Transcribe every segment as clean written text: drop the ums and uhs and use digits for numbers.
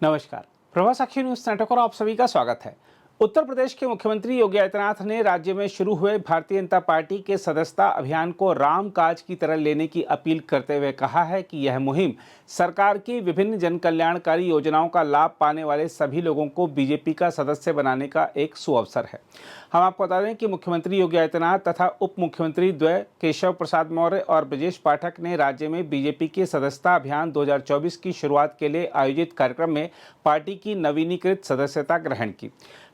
नमस्कार, प्रभा साक्षी news network पर आप सभी का स्वागत है। उत्तर प्रदेश के मुख्यमंत्री योगी आदित्यनाथ ने राज्य में शुरू हुए भारतीय जनता पार्टी के सदस्यता अभियान को राम काज की तरह लेने की अपील करते हुए कहा है कि यह मुहिम सरकार की विभिन्न जन कल्याणकारी योजनाओं का लाभ पाने वाले सभी लोगों को बीजेपी का सदस्य बनाने का एक सुअवसर है। हम आपको बता दें कि मुख्यमंत्री योगी आदित्यनाथ तथा उप मुख्यमंत्री द्वय केशव प्रसाद मौर्य और ब्रजेश पाठक ने राज्य में बीजेपी के सदस्यता अभियान 2024 की शुरुआत के लिए आयोजित कार्यक्रम में पार्टी की नवीनीकृत सदस्यता ग्रहण की।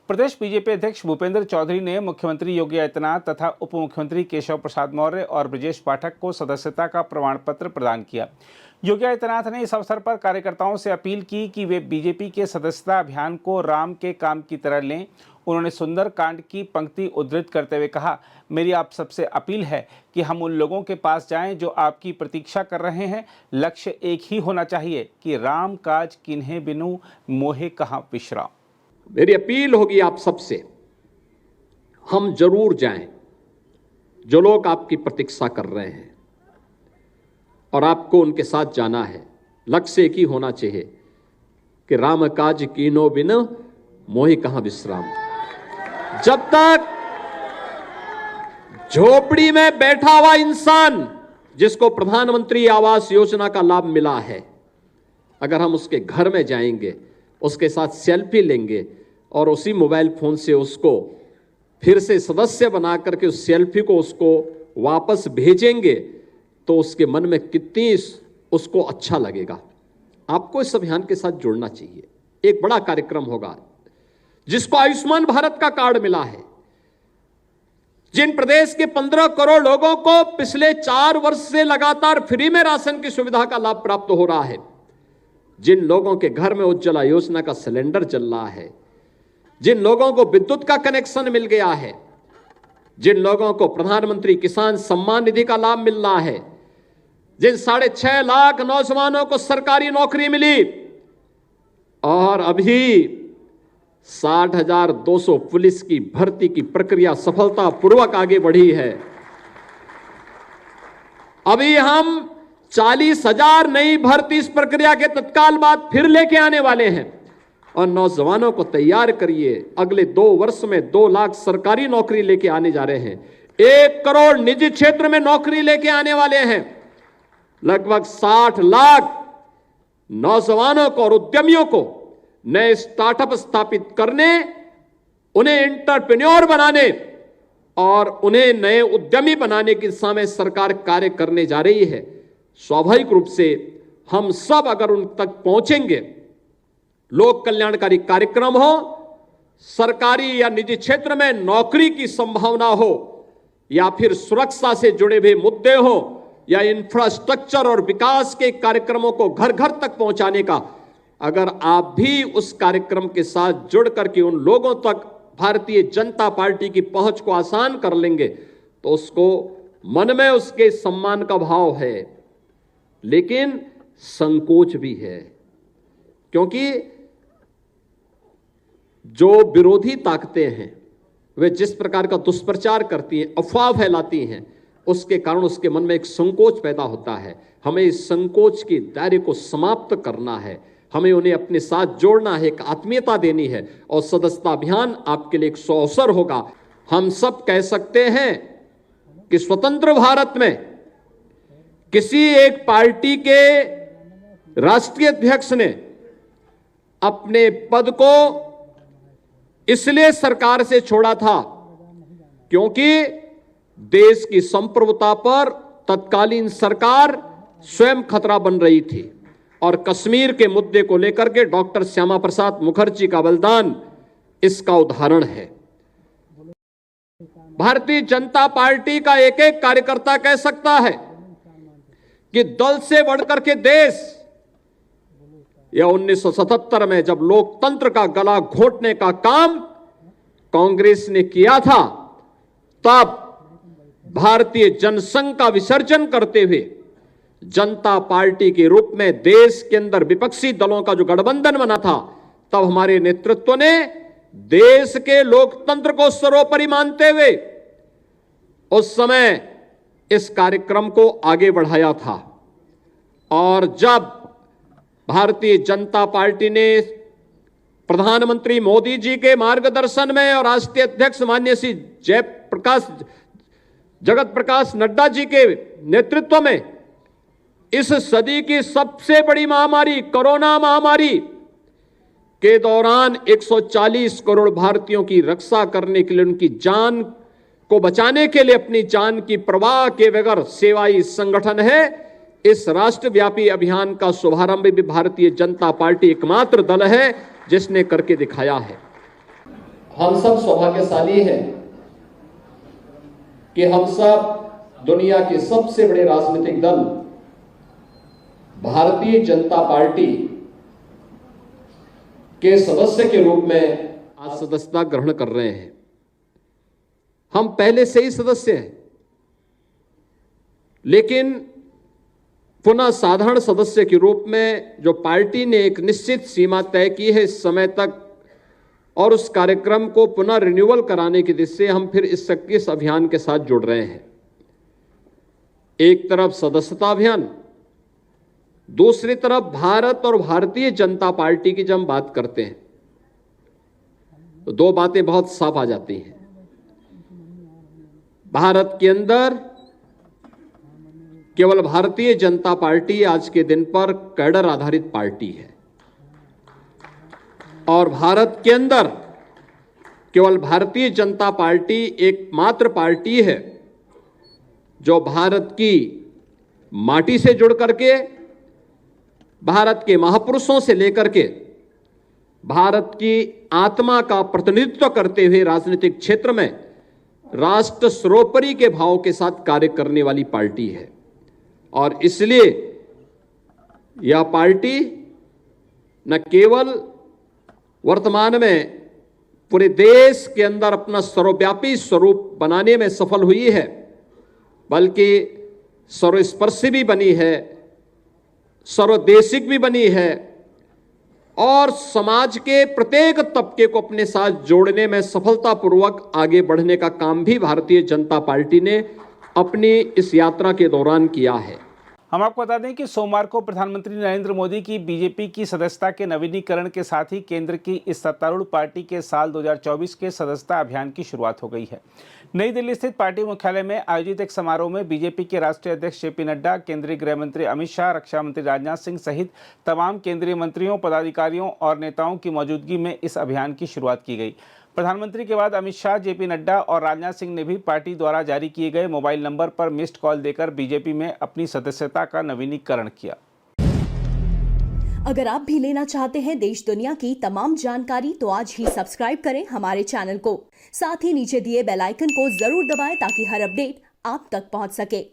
प्रदेश बीजेपी अध्यक्ष भूपेंद्र चौधरी ने मुख्यमंत्री योगी आदित्यनाथ तथा उप मुख्यमंत्री केशव प्रसाद मौर्य और ब्रजेश पाठक को सदस्यता का प्रमाण पत्र प्रदान किया। योगी आदित्यनाथ ने इस अवसर पर कार्यकर्ताओं से अपील की कि वे बीजेपी के सदस्यता अभियान को राम के काम की तरह लें। उन्होंने सुंदर कांड की पंक्ति उद्धृत करते हुए कहा, मेरी आप सबसे अपील है कि हम उन लोगों के पास जाएं जो आपकी प्रतीक्षा कर रहे हैं। लक्ष्य एक ही होना चाहिए कि राम काज किन्हें बिनु मोहे कहाँ विश्राम। मेरी अपील होगी आप सबसे, हम जरूर जाएं जो लोग आपकी प्रतीक्षा कर रहे हैं और आपको उनके साथ जाना है। लक्ष्य एक ही होना चाहिए कि राम काज कीनो बिन मोहि कहां विश्राम। जब तक झोपड़ी में बैठा हुआ इंसान जिसको प्रधानमंत्री आवास योजना का लाभ मिला है, अगर हम उसके घर में जाएंगे, उसके साथ सेल्फी लेंगे और उसी मोबाइल फोन से उसको फिर से सदस्य बना करके उस सेल्फी को उसको वापस भेजेंगे तो उसके मन में कितनी उसको अच्छा लगेगा। आपको इस अभियान के साथ जुड़ना चाहिए। एक बड़ा कार्यक्रम होगा जिसको आयुष्मान भारत का कार्ड मिला है। जिन प्रदेश के 15 करोड़ लोगों को पिछले 4 वर्ष से लगातार फ्री में राशन की सुविधा का लाभ प्राप्त हो रहा है, जिन लोगों के घर में उज्ज्वला योजना का सिलेंडर चल रहा है, जिन लोगों को विद्युत का कनेक्शन मिल गया है, जिन लोगों को प्रधानमंत्री किसान सम्मान निधि का लाभ मिल रहा है, जिन 6.5 लाख नौजवानों को सरकारी नौकरी मिली और अभी 60,200 पुलिस की भर्ती की प्रक्रिया सफलतापूर्वक आगे बढ़ी है। अभी हम 40,000 नई भर्ती इस प्रक्रिया के तत्काल बाद फिर लेके आने वाले हैं और नौजवानों को तैयार करिए। अगले 2 वर्ष में 2 लाख सरकारी नौकरी लेके आने जा रहे हैं। 1 करोड़ निजी क्षेत्र में नौकरी लेके आने वाले हैं। लगभग 60 लाख नौजवानों को और उद्यमियों को नए स्टार्टअप स्थापित करने, उन्हें एंटरप्रेन्योर बनाने और उन्हें नए उद्यमी बनाने की दिशा में सरकार कार्य करने जा रही है। स्वाभाविक रूप से हम सब अगर उन तक पहुंचेंगे, लोक कल्याणकारी कार्यक्रम हो, सरकारी या निजी क्षेत्र में नौकरी की संभावना हो, या फिर सुरक्षा से जुड़े हुए मुद्दे हो, या इंफ्रास्ट्रक्चर और विकास के कार्यक्रमों को घर घर तक पहुंचाने का, अगर आप भी उस कार्यक्रम के साथ जुड़ करके उन लोगों तक भारतीय जनता पार्टी की पहुंच को आसान कर लेंगे तो उसको मन में उसके सम्मान का भाव है, लेकिन संकोच भी है। क्योंकि जो विरोधी ताकतें हैं वे जिस प्रकार का दुष्प्रचार करती हैं, अफवाह फैलाती हैं, उसके कारण उसके मन में एक संकोच पैदा होता है। हमें इस संकोच की दायरे को समाप्त करना है, हमें उन्हें अपने साथ जोड़ना है, एक आत्मीयता देनी है और सदस्यता अभियान आपके लिए एक सुअवसर होगा। हम सब कह सकते हैं कि स्वतंत्र भारत में किसी एक पार्टी के राष्ट्रीय अध्यक्ष ने अपने पद को इसलिए सरकार से छोड़ा था क्योंकि देश की संप्रभुता पर तत्कालीन सरकार स्वयं खतरा बन रही थी और कश्मीर के मुद्दे को लेकर के डॉक्टर श्यामा प्रसाद मुखर्जी का बलिदान इसका उदाहरण है। भारतीय जनता पार्टी का एक एक कार्यकर्ता कह सकता है कि दल से बढ़कर के देश, या 1977 में जब लोकतंत्र का गला घोंटने का काम कांग्रेस ने किया था, तब भारतीय जनसंघ का विसर्जन करते हुए जनता पार्टी के रूप में देश के अंदर विपक्षी दलों का जो गठबंधन बना था, तब हमारे नेतृत्व ने देश के लोकतंत्र को सर्वोपरि मानते हुए उस समय इस कार्यक्रम को आगे बढ़ाया था। और जब भारतीय जनता पार्टी ने प्रधानमंत्री मोदी जी के मार्गदर्शन में और राष्ट्रीय अध्यक्ष माननीय श्री जगत प्रकाश नड्डा जी के नेतृत्व में इस सदी की सबसे बड़ी महामारी कोरोना महामारी के दौरान 140 करोड़ भारतीयों की रक्षा करने के लिए, उनकी जान को बचाने के लिए अपनी जान की परवाह के बगैर सेवाई संगठन है। इस राष्ट्रव्यापी अभियान का शुभारंभ भी भारतीय जनता पार्टी एकमात्र दल है जिसने करके दिखाया है। हम सब सौभाग्यशाली हैं कि हम सब दुनिया के सबसे बड़े राजनीतिक दल भारतीय जनता पार्टी के सदस्य के रूप में आज सदस्यता ग्रहण कर रहे हैं। हम पहले से ही सदस्य हैं, लेकिन पुनः साधारण सदस्य के रूप में जो पार्टी ने एक निश्चित सीमा तय की है इस समय तक, और उस कार्यक्रम को पुनः रिन्यूअल कराने की दिशा से हम फिर इस अभियान के साथ जुड़ रहे हैं। एक तरफ सदस्यता अभियान, दूसरी तरफ भारत और भारतीय जनता पार्टी की जब हम बात करते हैं तो दो बातें बहुत साफ आ जाती हैं। भारत के अंदर केवल भारतीय जनता पार्टी आज के दिन पर कैडर आधारित पार्टी है, और भारत के अंदर केवल भारतीय जनता पार्टी एकमात्र पार्टी है जो भारत की माटी से जुड़ करके, भारत के महापुरुषों से लेकर के भारत की आत्मा का प्रतिनिधित्व करते हुए राजनीतिक क्षेत्र में राष्ट्र सर्वोपरि के भाव के साथ कार्य करने वाली पार्टी है। और इसलिए यह पार्टी न केवल वर्तमान में पूरे देश के अंदर अपना सर्वव्यापी स्वरूप बनाने में सफल हुई है, बल्कि सर्वस्पर्शी भी बनी है, सर्वदेशिक भी बनी है, और समाज के प्रत्येक तबके को अपने साथ जोड़ने में सफलतापूर्वक आगे बढ़ने का काम भी भारतीय जनता पार्टी ने अपनी इस यात्रा के दौरान किया है। हम आपको बता दें कि सोमवार को प्रधानमंत्री नरेंद्र मोदी की बीजेपी की सदस्यता के नवीनीकरण के साथ ही केंद्र की इस सत्तारूढ़ पार्टी के साल 2024 के सदस्यता अभियान की शुरुआत हो गई है। नई दिल्ली स्थित पार्टी मुख्यालय में आयोजित एक समारोह में बीजेपी के राष्ट्रीय अध्यक्ष जेपी नड्डा, केंद्रीय गृह मंत्री अमित शाह, रक्षा मंत्री राजनाथ सिंह सहित तमाम केंद्रीय मंत्रियों, पदाधिकारियों और नेताओं की मौजूदगी में इस अभियान की शुरुआत की गई। प्रधानमंत्री के बाद अमित शाह, जेपी नड्डा और राजनाथ सिंह ने भी पार्टी द्वारा जारी किए गए मोबाइल नंबर पर मिस्ड कॉल देकर बीजेपी में अपनी सदस्यता का नवीनीकरण किया। अगर आप भी लेना चाहते हैं देश दुनिया की तमाम जानकारी तो आज ही सब्सक्राइब करें हमारे चैनल को। साथ ही नीचे दिए बेल आइकन को जरूर दबाएं ताकि हर अपडेट आप तक पहुंच सके।